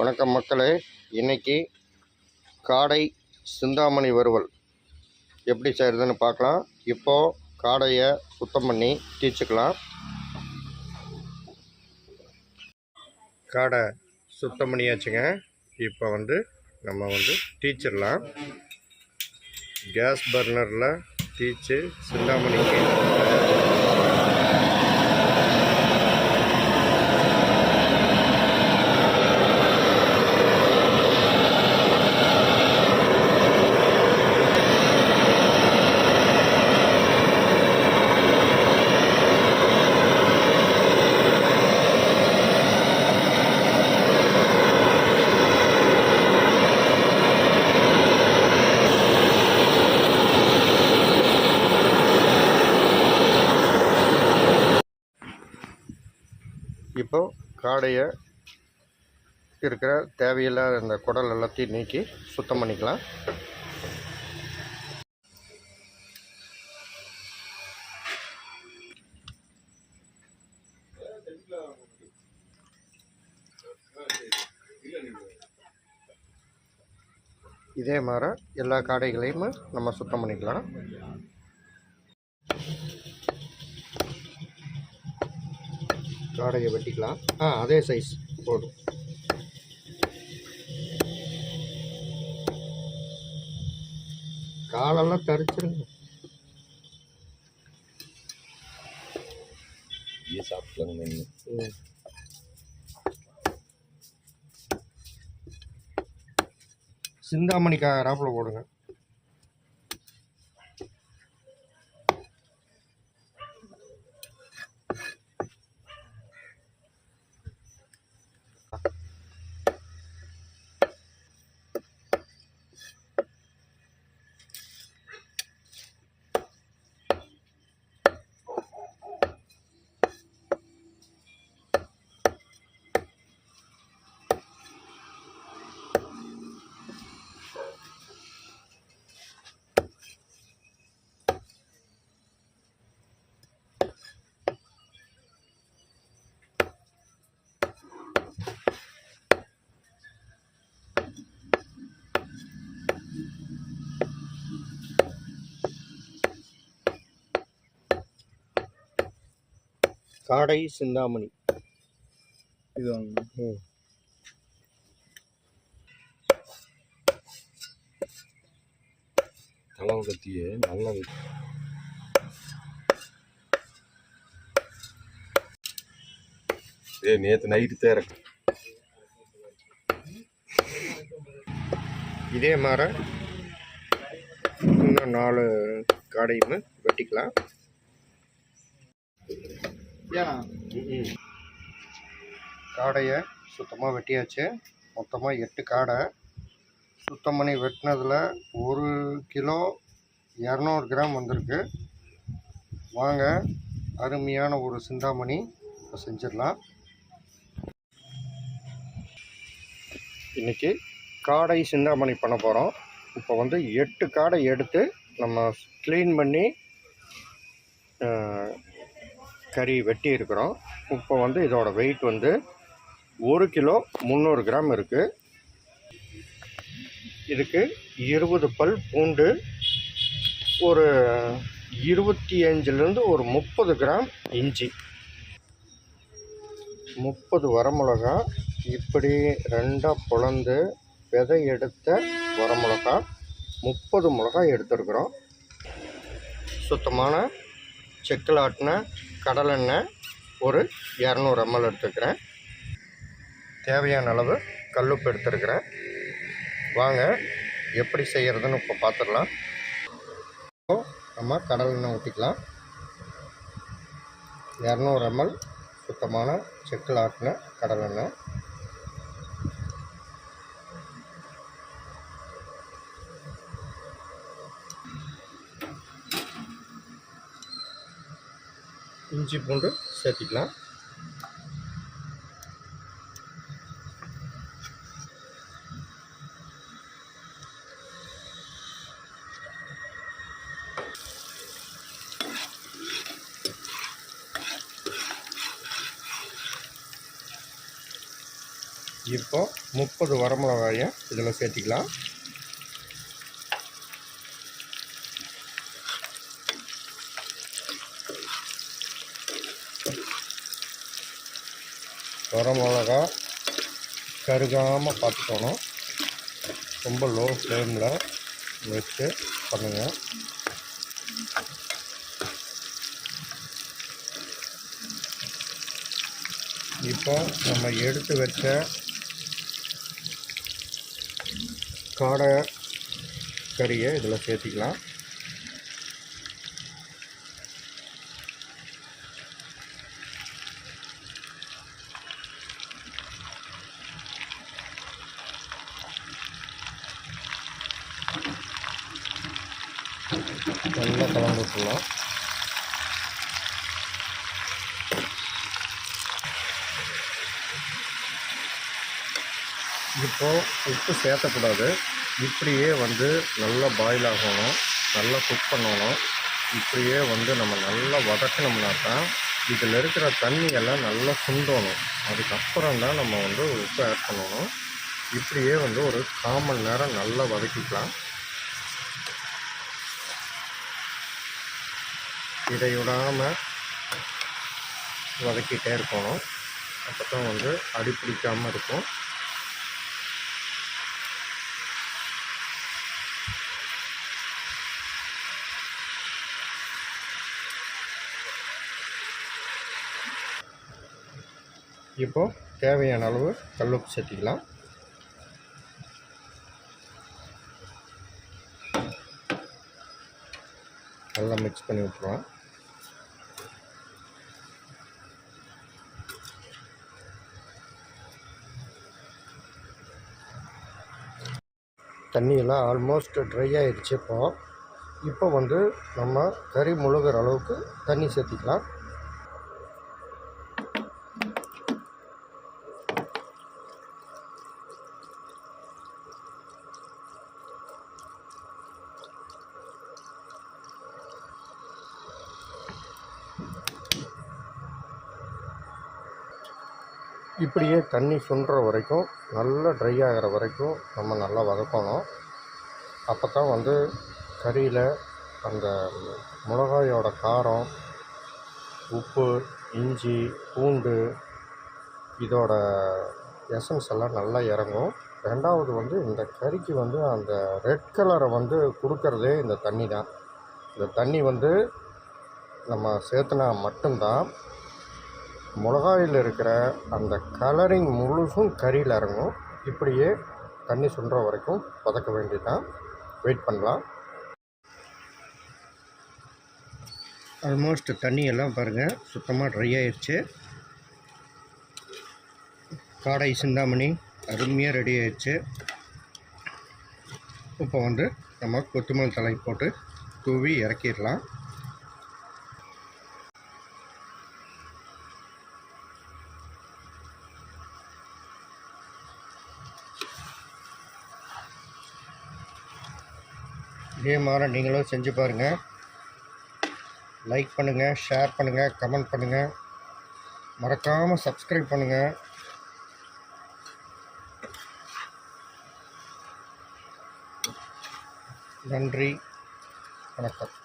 வணக்கம் மக்களே. இன்றைக்கி காடை சிந்தாமணி வறுவல் எப்படி செய்கிறதுன்னு பார்க்கலாம். இப்போது காடையை சுத்தம் பண்ணி தீச்சுக்கலாம். காடை சுத்தம் பண்ணியாச்சுங்க. இப்போ நம்ம தீச்சிடலாம். கேஸ் பர்னரில் தீச்சு சிந்தாமணிக்கு இப்போ காடையை இருக்கிற தேவையில்லாத இந்த குடல் எல்லாத்தையும் நீக்கி சுத்தம் பண்ணிக்கலாம். இதே மாதிரி எல்லா காடைகளையும் நம்ம சுத்தம் பண்ணிக்கலாம். காடையை வெட்டிக்கலாம். அதே சைஸ் போதும். காலெல்லாம் தரிச்சிருங்க. சிந்தாமணிக்காய் ராப்பில் போடுங்க. காடை சிந்தாமணி இது அளவு கத்தியே நல்லது. நேற்று நைட்டு தேர இதே மாதிரி இன்னும் 4 காடையுமே வெட்டிக்கலாம். காடையை சுத்தமாக வெட்டியாச்சு. மொத்தமாக 8 காடை சுத்தம் பண்ணி வெட்டினதில் 1 கிலோ 200 கிராம் வந்திருக்கு. வாங்க அருமையான ஒரு சிந்தாமணி செஞ்சிடலாம். இன்றைக்கி காடை சிந்தாமணி பண்ண போகிறோம். இப்போ 8 காடை எடுத்து நம்ம க்ளீன் பண்ணி கறி வெட்டி இருக்கிறோம். இப்போ இதோட வெயிட் 1 கிலோ 300 கிராம் இருக்குது. இதுக்கு 20 பல் பூண்டு, ஒரு 25லேருந்து ஒரு 30 கிராம் இஞ்சி, 30 வரமிளகா, இப்படி 2ஆக பொளந்து விதை எடுத்த வரமிளகா, 30 மிளகாய் எடுத்துருக்குறோம். சுத்தமான செக்கில் ஆட்டின கடலெண்ணெய் ஒரு 200 ml எடுத்துக்கிறேன். தேவையான அளவு கல்லுப்பு எடுத்துருக்கிறேன். வாங்க எப்படி செய்கிறதுன்னு இப்போ பார்த்துடலாம். இப்போது நம்ம கடலெண்ணெய் ஊற்றிக்கலாம். 200 ml சுத்தமான செக்கில் ஆட்டின கடலெண்ணெய். இஞ்சி பூண்டு சேர்த்திக்கலாம். இப்போ 30 வரமிளகாயை இதில் சேர்த்திக்கலாம். வரமிளகா கருகாமல் பார்த்துக்கணும். ரொம்ப லோ ஃப்ளேமில் வச்சு பண்ணுங்கள். இப்போ நம்ம எடுத்து வச்ச காடை கறியை இதில் சேர்த்திக்கலாம். நல்லா கலந்து விட்டுலாம். இப்போது உப்பு சேர்த்தக்கூடாது. இப்படியே வந்து நல்லா பாயில் ஆகணும், நல்லா குக் பண்ணணும். இப்படியே வந்து நம்ம நல்லா வதக்கினோம்னா தான் இதில் இருக்கிற தண்ணியெல்லாம் நல்லா சுண்டணும். அதுக்கப்புறம் தான் நம்ம வந்து உப்பு ஆட் பண்ணணும். இப்படியே வந்து ஒரு 1/4 மணி நேரம் நல்லா வதக்கிக்கலாம். இதை விடாமல் வதக்கிட்டே இருக்கணும். அப்போ தான் வந்து அடி பிடிக்காமல் இருக்கும். இப்போது தேவையான அளவு கல்லுப்பு சேர்த்திக்கலாம். நல்லா மிக்ஸ் பண்ணி விட்டுருவோம். தண்ணியெல்லாம் ஆல்மோஸ்ட் ட்ரை ஆகிடுச்சு. இப்போ வந்து நம்ம கறி முழுகிற அளவுக்கு தண்ணி சேர்த்திக்கலாம். இப்படியே தண்ணி சுண்டுற வரைக்கும், நல்லா ட்ரை ஆகிற வரைக்கும் நம்ம நல்லா வதக்கணும். அப்போ தான் வந்து கறியில் அந்த மிளகாயோட காரம், உப்பு, இஞ்சி, பூண்டு இதோட எசன்ஸ் எல்லாம் நல்லா இறங்கும். ரெண்டாவது வந்து இந்த கறிக்கு வந்து அந்த ரெட் கலரை வந்து கொடுக்கறதே இந்த தண்ணி தான். இந்த தண்ணி வந்து நம்ம சேர்த்துனா மட்டும்தான் மிளகாயில் இருக்கிற அந்த கலரிங் முழுசும் கறியில் இறங்கும். இப்படியே தண்ணி சுண்டுற வரைக்கும் வதக்க வேண்டியதுதான். வெயிட் பண்ணலாம். ஆல்மோஸ்ட் தண்ணியெல்லாம் பாருங்கள் சுத்தமாக ட்ரை ஆயிடுச்சு. காடை சிந்தாமணி அருமையாக ரெடி ஆயிடுச்சு. இப்போ வந்து நம்ம கொத்தமல்லி தழை போட்டு தூவி இறக்கிடலாம். இதே மாதிரி நீங்களும் செஞ்சு பாருங்கள். லைக் பண்ணுங்கள், ஷேர் பண்ணுங்கள், கமெண்ட் பண்ணுங்கள். மறக்காமல் சப்ஸ்கிரைப் பண்ணுங்கள். நன்றி, வணக்கம்.